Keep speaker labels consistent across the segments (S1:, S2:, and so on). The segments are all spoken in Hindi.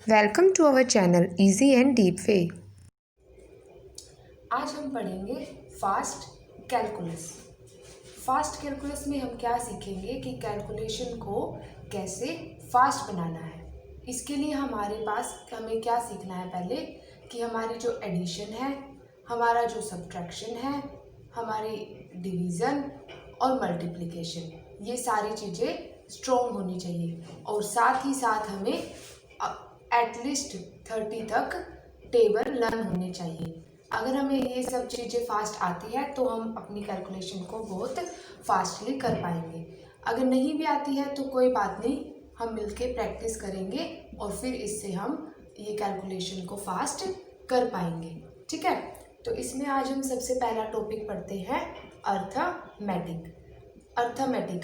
S1: Welcome to our channel Easy and Deep Way.
S2: आज हम पढ़ेंगे फास्ट कैलकुलस। फास्ट कैलकुलस में हम क्या सीखेंगे कि कैलकुलेशन को कैसे फास्ट बनाना है। इसके लिए हमारे पास हमें क्या सीखना है पहले कि हमारी जो एडिशन है, हमारा जो सब्ट्रैक्शन है, हमारी डिवीज़न और मल्टीप्लिकेशन, ये सारी चीज़ें स्ट्रॉन्ग होनी चाहिए और साथ ही साथ हमें एटलीस्ट 30 तक टेबल लर्न होने चाहिए। अगर हमें ये सब चीज़ें फास्ट आती है तो हम अपनी कैलकुलेशन को बहुत फास्टली कर पाएंगे। अगर नहीं भी आती है तो कोई बात नहीं, हम मिलके प्रैक्टिस करेंगे और फिर इससे हम ये कैलकुलेशन को फास्ट कर पाएंगे। ठीक है, तो इसमें आज हम सबसे पहला टॉपिक पढ़ते हैं अर्थमेटिक।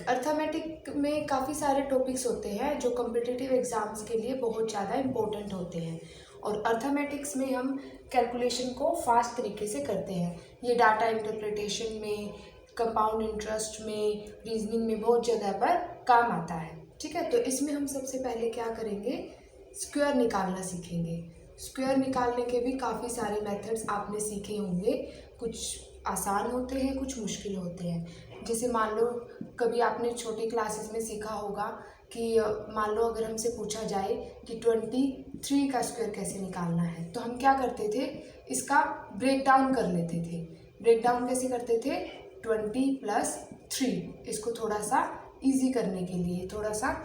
S2: अर्थमेटिक में काफ़ी सारे टॉपिक्स होते हैं जो कॉम्पिटिटिव एग्ज़ाम्स के लिए बहुत ज़्यादा इम्पोर्टेंट होते हैं और अर्थमेटिक्स में हम कैलकुलेशन को फास्ट तरीके से करते हैं। ये डाटा इंटरप्रिटेशन में, कंपाउंड इंटरेस्ट में, रीजनिंग में बहुत जगह पर काम आता है। ठीक है, तो इसमें हम सबसे पहले क्या करेंगे, स्क्वायर निकालना सीखेंगे। स्क्वायर निकालने के भी काफ़ी सारे मेथड्स आपने सीखे होंगे, कुछ आसान होते हैं, कुछ मुश्किल होते हैं। जैसे मान लो कभी आपने छोटी क्लासेस में सीखा होगा कि मान लो अगर हमसे पूछा जाए कि 23 का स्क्वायर कैसे निकालना है, तो हम क्या करते थे, इसका ब्रेक डाउन कर लेते थे। ब्रेक डाउन कैसे करते थे, 20 + 3, इसको थोड़ा सा इजी करने के लिए, थोड़ा सा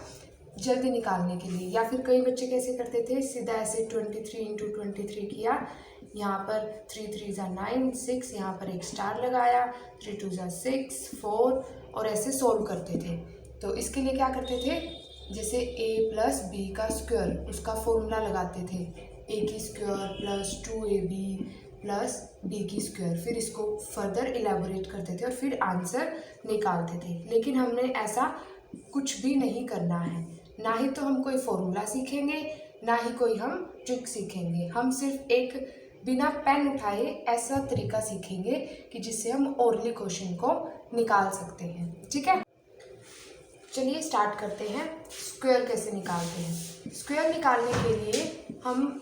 S2: जल्दी निकालने के लिए। या फिर कई बच्चे कैसे करते थे, सीधा ऐसे 23 × 23 किया, यहाँ पर 3 × 3 = 9, 6, यहाँ पर एक स्टार लगाया, 3 × 2 = 6, 4 और ऐसे सोल्व करते थे। तो इसके लिए क्या करते थे, जैसे a + b का स्क्वायर, उसका फॉर्मूला लगाते थे, a की स्क्वायर + 2ab + b की स्क्वायर, फिर इसको फर्दर इलेबोरेट करते थे और फिर आंसर निकालते थे। लेकिन हमने ऐसा कुछ भी नहीं करना है, ना ही तो हम कोई फॉर्मूला सीखेंगे, ना ही कोई हम ट्रिक सीखेंगे। हम सिर्फ एक बिना पेन उठाए ऐसा तरीका सीखेंगे कि जिससे हम ओरली क्वेश्चन को निकाल सकते हैं। ठीक है, चलिए स्टार्ट करते हैं। स्क्वायर कैसे निकालते हैं। स्क्वायर निकालने के लिए हम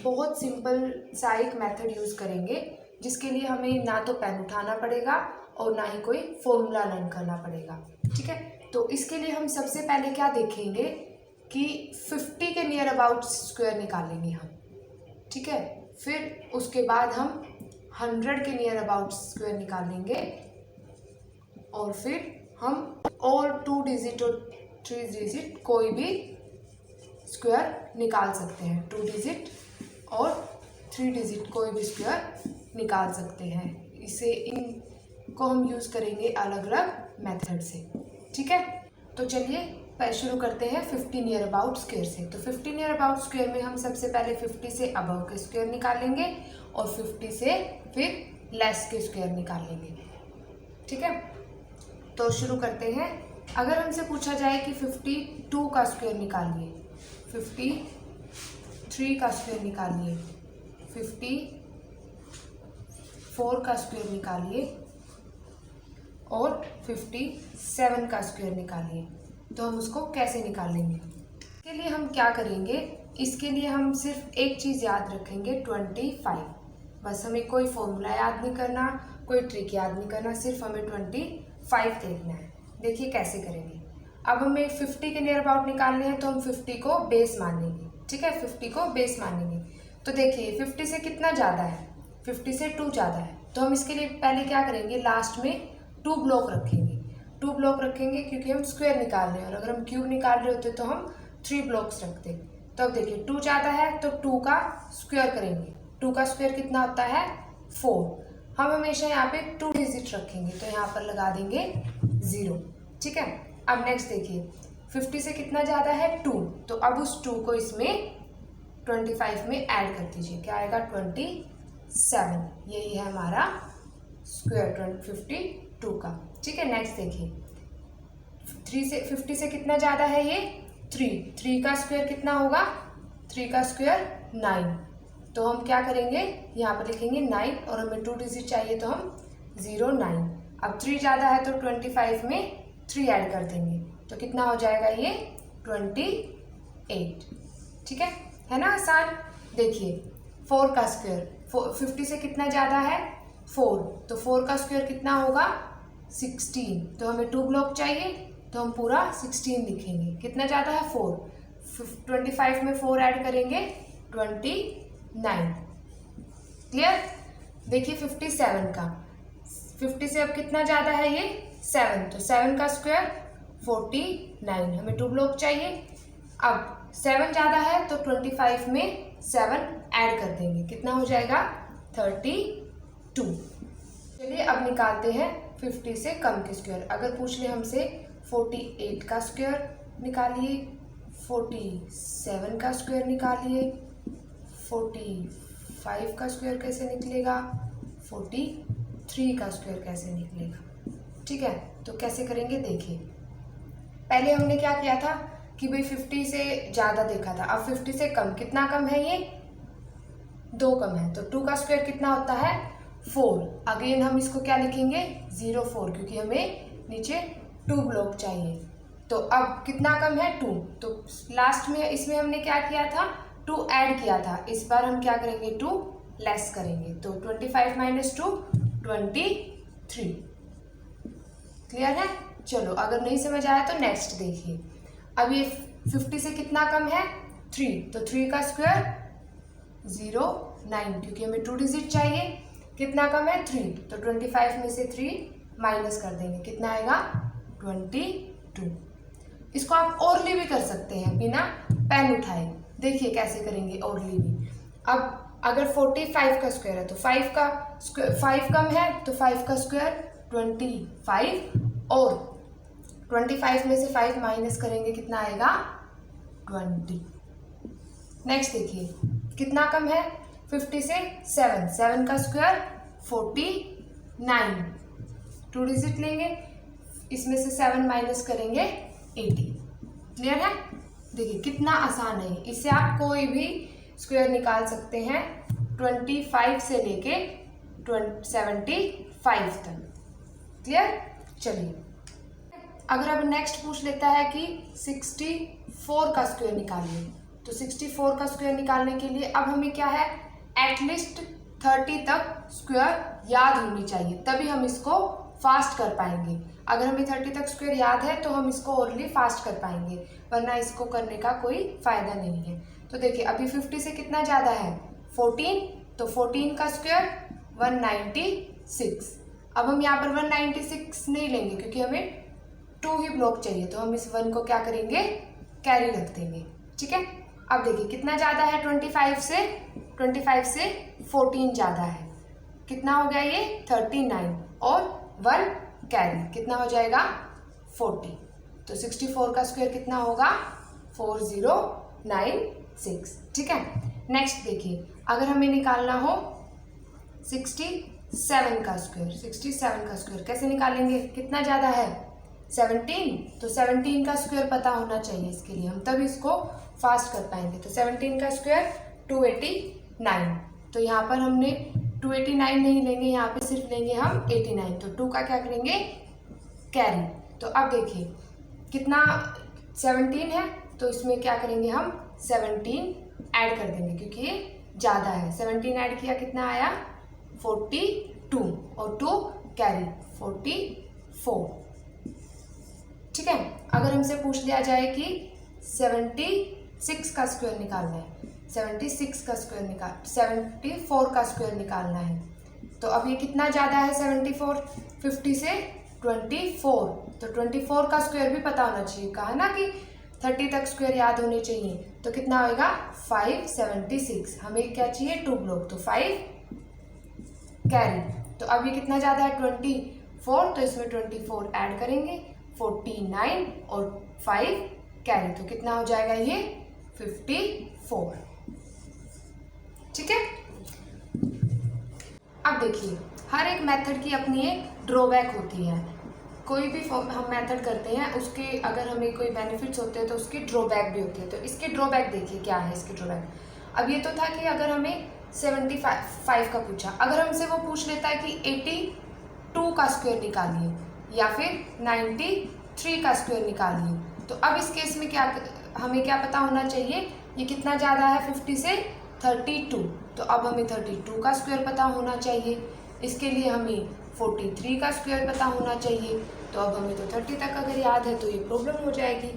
S2: बहुत सिंपल सा एक मेथड यूज़ करेंगे, जिसके लिए हमें ना तो पेन उठाना पड़ेगा और ना ही कोई फॉर्मूला लर्न करना पड़ेगा। ठीक है, तो इसके लिए हम सबसे पहले क्या देखेंगे कि 50 के नियर अबाउट स्क्वायर निकालेंगे हम। ठीक है, फिर उसके बाद हम 100 के नियर अबाउट स्क्वायर निकालेंगे और फिर हम और 2 डिजिट और 3 डिजिट कोई भी स्क्वायर निकाल सकते हैं। 2 डिजिट और 3 डिजिट कोई भी स्क्वायर निकाल सकते हैं। इसे इनको हम यूज़ करेंगे अलग अलग मेथड से। ठीक है, तो चलिए शुरू करते हैं 50 नियर अबाउट स्क्वायर से। तो 50 नियर अबाउट स्क्वायर में हम सबसे पहले 50 से अबव के स्क्वायर निकालेंगे और 50 से फिर लेस के स्क्वायर निकालेंगे। ठीक है, तो शुरू करते हैं। अगर हमसे पूछा जाए कि 52 का स्क्वायर निकालिए, 53 का स्क्वायर निकालिए, 54 का स्क्वायर निकालिए और 57 का स्क्वायर निकालिए, तो हम उसको कैसे निकालेंगे। इसके लिए हम क्या करेंगे, इसके लिए हम सिर्फ एक चीज़ याद रखेंगे, 25। बस हमें कोई फॉर्मूला याद नहीं करना, कोई ट्रिक याद नहीं करना, सिर्फ हमें 25 देखना है। देखिए कैसे करेंगे। अब हमें 50 के नियर अबाउट निकालने हैं, तो हम 50 को बेस मानेंगे। ठीक है, 50 को बेस मानेंगे। तो देखिए 50 से कितना ज़्यादा है, 50 से 2 ज़्यादा है, तो हम इसके लिए पहले क्या करेंगे, लास्ट में 2 ब्लॉक रखेंगे। 2 ब्लॉक रखेंगे क्योंकि हम स्क्वायर निकाल रहे हैं, और अगर हम क्यूब निकाल रहे होते तो हम 3 ब्लॉक्स रखते। तो अब देखिए 2 ज़्यादा है तो 2 का स्क्वायर करेंगे। 2 का स्क्वायर कितना होता है, 4। हम हमेशा यहाँ पे 2 डिजिट रखेंगे, तो यहाँ पर लगा देंगे 0। ठीक है, अब नेक्स्ट देखिए 50 से कितना ज़्यादा है, 2, तो अब उस 2 को इसमें 25 में ऐड कर दीजिए, क्या आएगा, 27। यही है हमारा स्क्वायर 52 का। ठीक है, नेक्स्ट देखिए 50 से कितना ज़्यादा है, ये 3 का स्क्वायर कितना होगा, 3 का स्क्वायर 9। तो हम क्या करेंगे, यहाँ पर लिखेंगे 9 और हमें 2 डिजिट चाहिए तो हम 0, 9। अब 3 ज़्यादा है तो 25 में 3 ऐड कर देंगे, तो कितना हो जाएगा ये 28। ठीक है, है ना आसान। देखिए 4 का स्क्वायर, 50 से कितना ज़्यादा है 4, तो 4 का स्क्वायर कितना होगा 16। तो हमें 2 ब्लॉक चाहिए, तो हम पूरा 16 लिखेंगे। कितना ज़्यादा है 4, 25 में 4 ऐड करेंगे 29। क्लियर। देखिए 57 का, 50 से अब कितना ज़्यादा है ये 7, तो 7 का स्क्वायर 49, हमें 2 ब्लॉक चाहिए। अब 7 ज़्यादा है तो 25 में 7 ऐड कर देंगे, कितना हो जाएगा 32। चलिए अब निकालते हैं 50 से कम के स्क्वायर। अगर पूछ ले हमसे 48 का स्क्वायर निकालिए, 47 का स्क्वायर निकालिए, 45 का स्क्वायर कैसे निकलेगा, 43 का स्क्वायर कैसे निकलेगा। ठीक है, तो कैसे करेंगे देखिए। पहले हमने क्या किया था कि भाई 50 से ज़्यादा देखा था, अब 50 से कम, कितना कम है ये 2 कम है, तो 2 का स्क्वायर कितना होता है 4। अगेन हम इसको क्या लिखेंगे 04, क्योंकि हमें नीचे 2 ब्लॉक चाहिए। तो अब कितना कम है 2, तो लास्ट में इसमें हमने क्या किया था 2 ऐड किया था, इस बार हम क्या करेंगे 2 लेस करेंगे, तो 25 माइनस 2 23। क्लियर है। चलो अगर नहीं समझ आया तो नेक्स्ट देखिए। अब ये 50 से कितना कम है 3, तो 3 का स्क्वायर 09, क्योंकि हमें 2 डिजिट चाहिए। कितना कम है 3, तो 25 में से 3 माइनस कर देंगे, कितना आएगा 22। इसको आप ओरली भी कर सकते हैं बिना पेन उठाए। देखिए कैसे करेंगे ओरली भी। अब अगर 45 का स्क्वायर है तो 5 कम है, तो 5 का स्क्वायर 25, और 25 में से 5 माइनस करेंगे, कितना आएगा 20। नेक्स्ट देखिए कितना कम है 50 से 7 का स्क्वायर 49, 2 डिजिट लेंगे, इसमें से 7 माइनस करेंगे 80। क्लियर है। देखिए कितना आसान है, इससे आप कोई भी स्क्वायर निकाल सकते हैं 25 से लेके 75 तक। क्लियर। चलिए अगर अब नेक्स्ट पूछ लेता है कि 64 का स्क्वायर निकालिए, तो 64 का स्क्वायर निकालने के लिए अब हमें क्या है एटलीस्ट 30 तक स्क्वायर याद होनी चाहिए, तभी हम इसको फास्ट कर पाएंगे। अगर हमें 30 तक स्क्वायर याद है तो हम इसको ओरली फास्ट कर पाएंगे, वरना इसको करने का कोई फायदा नहीं है। तो देखिए अभी 50 से कितना ज़्यादा है 14, तो 14 का स्क्वायर 196। अब हम यहाँ पर 196 नहीं लेंगे क्योंकि हमें 2 ही ब्लॉक चाहिए, तो हम इस 1 को क्या करेंगे कैरी रख देंगे। ठीक है। अब देखिए कितना ज़्यादा है 25 से 14 ज़्यादा है, कितना हो गया ये 39, और 1 कैरी, कितना हो जाएगा 40। तो 64 का स्क्वायर कितना होगा 4096। ठीक है। नेक्स्ट देखिए अगर हमें निकालना हो 67 का स्क्वायर, 67 का स्क्वायर कैसे निकालेंगे, कितना ज़्यादा है 17, तो 17 का स्क्वायर पता होना चाहिए इसके लिए, हम तब इसको फास्ट कर पाएंगे। तो 17 का स्क्वायर 289, तो यहाँ पर हमने 289 नहीं लेंगे, यहाँ पे सिर्फ लेंगे हम 89, तो 2 का क्या करेंगे कैरी। तो अब देखिए कितना 17 है, तो इसमें क्या करेंगे हम 17 ऐड कर देंगे क्योंकि ये ज़्यादा है। 17 ऐड किया कितना आया 42, और 2 कैरी 44। ठीक है। अगर हमसे पूछ लिया जाए कि 76 का स्क्वायर निकालना है, 74 का स्क्वायर निकालना है, तो अब ये कितना ज़्यादा है 74, 50 से 24, तो 24 का स्क्वायर भी पता होना चाहिए, कहा ना कि 30 तक स्क्वायर याद होने चाहिए, तो कितना होएगा 576। हमें क्या चाहिए 2 ब्लॉक, तो 5 कैरी। तो अब ये कितना ज़्यादा है 24, तो इसमें 24 ऐड करेंगे 49, और 5 कैरी, तो कितना हो जाएगा ये 54। ठीक है। अब देखिए हर एक मेथड की अपनी एक ड्रॉबैक होती है, कोई भी हम मेथड करते हैं उसके अगर हमें कोई बेनिफिट्स होते हैं तो उसकी ड्रॉबैक भी होती है। तो इसकी ड्रॉबैक देखिए क्या है इसकी ड्रॉबैक। अब ये तो था कि अगर हमें 75 का पूछा, अगर हमसे वो पूछ लेता है कि 82 का स्क्वायर निकालिए या फिर 93 का स्क्वायर निकालिए, तो अब इस केस में क्या हमें क्या पता होना चाहिए ये कितना ज़्यादा है 50 से 32, तो अब हमें 32 का स्क्वायर पता होना चाहिए। इसके लिए हमें 43 का स्क्वायर पता होना चाहिए। तो अब हमें तो 30 तक अगर याद है तो ये प्रॉब्लम हो जाएगी,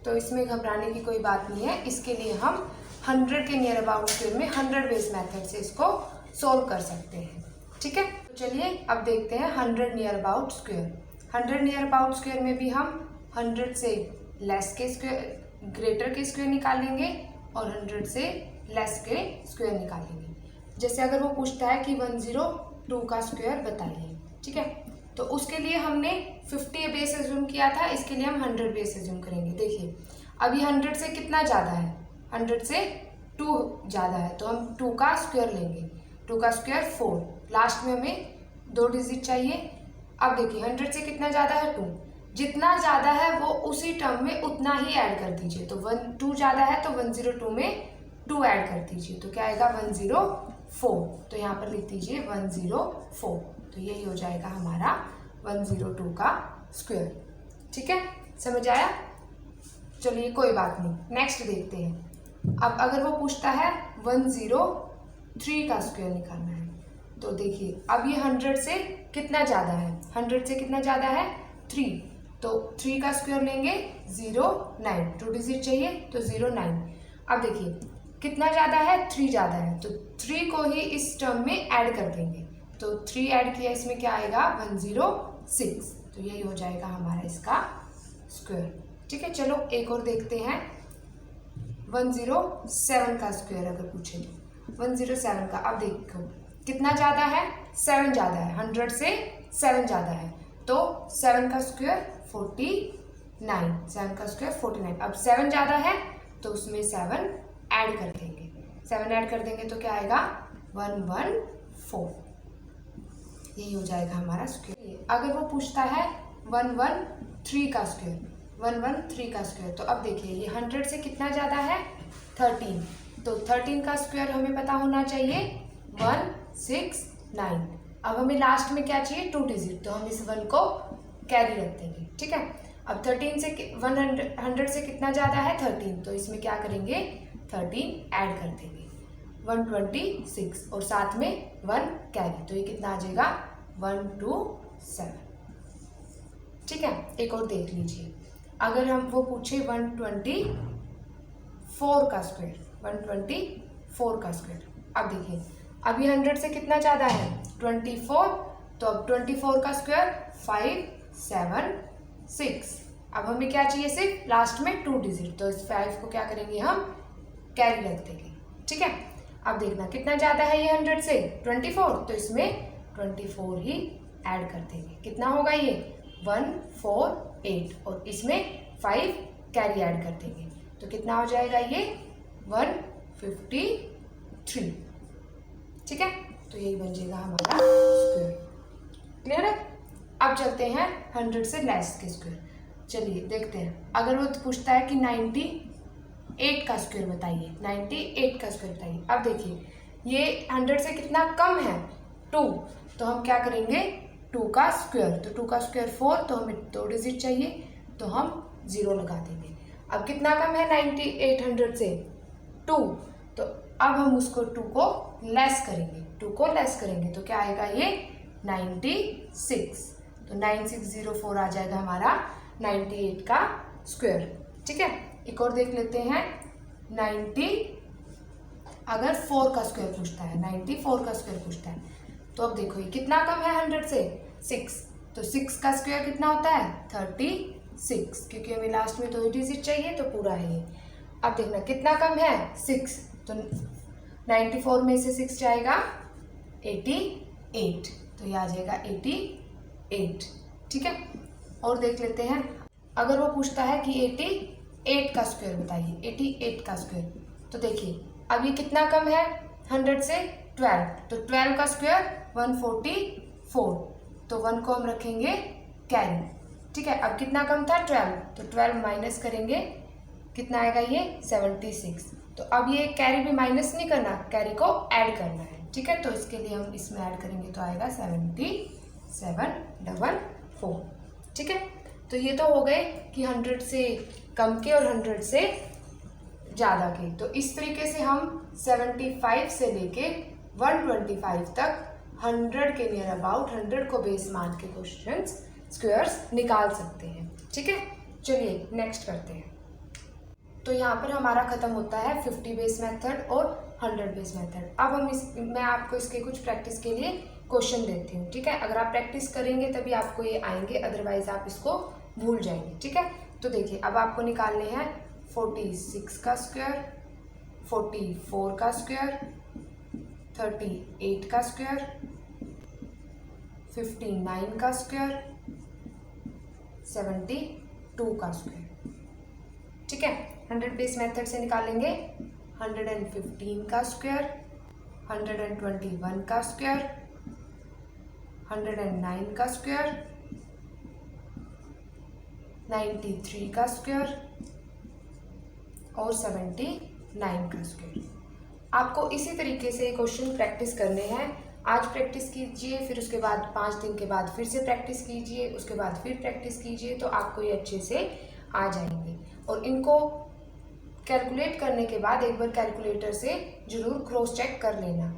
S2: तो इसमें घबराने की कोई बात नहीं है। इसके लिए हम 100 के नियर अबाउट स्क्वायर में 100 बेस मेथड से इसको सोल्व कर सकते हैं। ठीक है, तो चलिए अब देखते हैं 100 near about square. 100 near about square में भी हम 100 से लेस के स्क्वायर, ग्रेटर के स्क्वायर निकालेंगे और 100 से लेस के स्क्वायर निकालेंगे। जैसे अगर वो पूछता है कि 102 का स्क्वायर बताइए, ठीक है, तो उसके लिए हमने 50 बेस एज्यूम किया था, इसके लिए हम 100 बेस एज्यूम करेंगे। देखिए अभी 100 से कितना ज़्यादा है, 100 से 2 ज़्यादा है, तो हम 2 का स्क्वायर लेंगे। 2 का स्क्वायर 4, लास्ट में हमें 2 डिजिट चाहिए। अब देखिए 100 से कितना ज़्यादा है 2, जितना ज़्यादा है वो उसी टर्म में उतना ही ऐड कर दीजिए। तो 2 ज़्यादा है तो 102 में 2 ऐड कर दीजिए, तो क्या आएगा 104। तो यहाँ पर लिख दीजिए 104, तो यही हो जाएगा हमारा 102 का स्क्वायर। ठीक है, समझ आया? चलिए कोई बात नहीं, नेक्स्ट देखते हैं। अब अगर वो पूछता है 103 का स्क्वायर निकालना है, तो देखिए अब ये 100 से कितना ज़्यादा है, 100 से कितना ज़्यादा है 3, तो 3 का स्क्वायर लेंगे 09, 2 डिजिट चाहिए तो 09। अब देखिए कितना ज़्यादा है 3 ज़्यादा है, तो 3 को ही इस टर्म में ऐड कर देंगे, तो 3 ऐड किया, इसमें क्या आएगा 106, तो यही हो जाएगा हमारा इसका स्क्वायर। ठीक है, चलो एक और देखते हैं 107 का स्क्वायर अगर पूछे तो 107 का। अब देखो कितना ज़्यादा है, 7 ज़्यादा है, 100 से 7 ज़्यादा है, तो 7 का स्क्वायर 49, 7 का स्क्वायर 49। अब 7 ज़्यादा है तो उसमें 7 ऐड कर देंगे, 7 ऐड कर देंगे तो क्या आएगा 114, यही हो जाएगा हमारा स्क्वायर। अगर वो पूछता है 113 का स्क्वायर, 113 का स्क्वायर, तो अब देखिए ये 100 से कितना ज़्यादा है 13, तो 13 का स्क्वायर हमें पता होना चाहिए 169। अब हमें लास्ट में क्या चाहिए 2 डिजिट, तो हम इस 1 को कैरी रख देंगे। ठीक है, अब 13 से 100 से कितना ज़्यादा है 13, तो इसमें क्या करेंगे 13 ऐड कर देंगे 126, और साथ में 1 कैरी, तो ये कितना आ जाएगा 127। ठीक है, एक और देख लीजिए। अगर हम वो पूछे 124 का स्क्वायर, 124 का स्क्वायर, अब देखिए अभी 100 से कितना ज़्यादा है 24, तो अब 24 का स्क्वायर 576। अब हमें क्या चाहिए सिर्फ लास्ट में 2 डिजिट, तो इस 5 को क्या करेंगे हम कैरी रख देंगे। ठीक है, अब देखना कितना ज़्यादा है ये 100 से 24, तो इसमें 24 ही ऐड कर देंगे, कितना होगा ये 148, और इसमें 5 कैरी ऐड कर देंगे, तो कितना हो जाएगा ये 153। ठीक है, तो यही बन जाएगा हमारा स्क्वायर। क्लियर है? अब चलते हैं 100 से लेस के स्क्वायर। चलिए देखते हैं, अगर वो पूछता है कि 98 का स्क्वायर बताइए, 98 का स्क्वायर बताइए। अब देखिए ये 100 से कितना कम है 2, तो हम क्या करेंगे 2 का स्क्वायर, तो 2 का स्क्वायर 4, तो हमें 2 डिजिट चाहिए, तो हम 0 लगा देंगे। अब कितना कम है 98 100 से 2, तो अब हम उसको 2 को लेस करेंगे, 2 को लेस करेंगे तो क्या आएगा ये 96, तो 9604 आ जाएगा हमारा 98 का स्क्वायर। ठीक है, एक और देख लेते हैं 90, अगर 4 का स्क्वायर पूछता है, 94 का स्क्वायर पूछता है, तो अब देखो ये कितना कम है 100 से 6, तो 6 का स्क्वायर कितना होता है 36, क्योंकि हमें लास्ट में 2 डिजिट चाहिए तो पूरा है ये। अब देखना कितना कम है 6, तो 94 में से 6 जाएगा 88, तो ये आ जाएगा 88। ठीक है, और देख लेते हैं, अगर वो पूछता है कि 88 का स्क्वायर बताइए, 88 का स्क्वायर, तो देखिए अब ये कितना कम है 100 से 12, तो 12 का स्क्वायर 144, तो 1 को हम रखेंगे कैरी। ठीक है, अब कितना कम था 12, तो 12 माइनस करेंगे, कितना आएगा ये 76, तो अब ये कैरी भी माइनस नहीं करना, कैरी को ऐड करना है। ठीक है, तो इसके लिए हम इसमें ऐड करेंगे तो आएगा 7744। ठीक है, तो ये तो हो गए कि 100 से कम के और 100 से ज़्यादा के। तो इस तरीके से हम 75 से लेके 125 तक 100 के नियर अबाउट 100 को बेस मान के क्वेश्चंस स्क्वायर्स निकाल सकते हैं। ठीक है, चलिए नेक्स्ट करते हैं। तो यहाँ पर हमारा खत्म होता है 50 बेस मेथड और 100 बेस मेथड। अब मैं आपको इसके कुछ प्रैक्टिस के लिए क्वेश्चन देती हूँ। ठीक है, अगर आप प्रैक्टिस करेंगे तभी आपको ये आएंगे, अदरवाइज आप इसको भूल जाएंगे। ठीक है, तो देखिए अब आपको निकालने हैं 46 का स्क्वायर, 44 का स्क्वायर, 38 का स्क्वायर, 59 का स्क्वायर, 72 का स्क्वायर। ठीक है, 100 बेस मेथड से निकालेंगे 115 का स्क्वायर, 121 का स्क्वायर, 109 का स्क्वायर, 93 का स्क्वायर और 79 का स्क्वायर। आपको इसी तरीके से क्वेश्चन प्रैक्टिस करने हैं। आज प्रैक्टिस कीजिए, फिर उसके बाद 5 दिन के बाद फिर से प्रैक्टिस कीजिए, उसके बाद फिर प्रैक्टिस कीजिए, तो आपको ये अच्छे से आ जाएंगे। और इनको कैलकुलेट करने के बाद एक बार कैलकुलेटर से ज़रूर क्रॉस चेक कर लेना।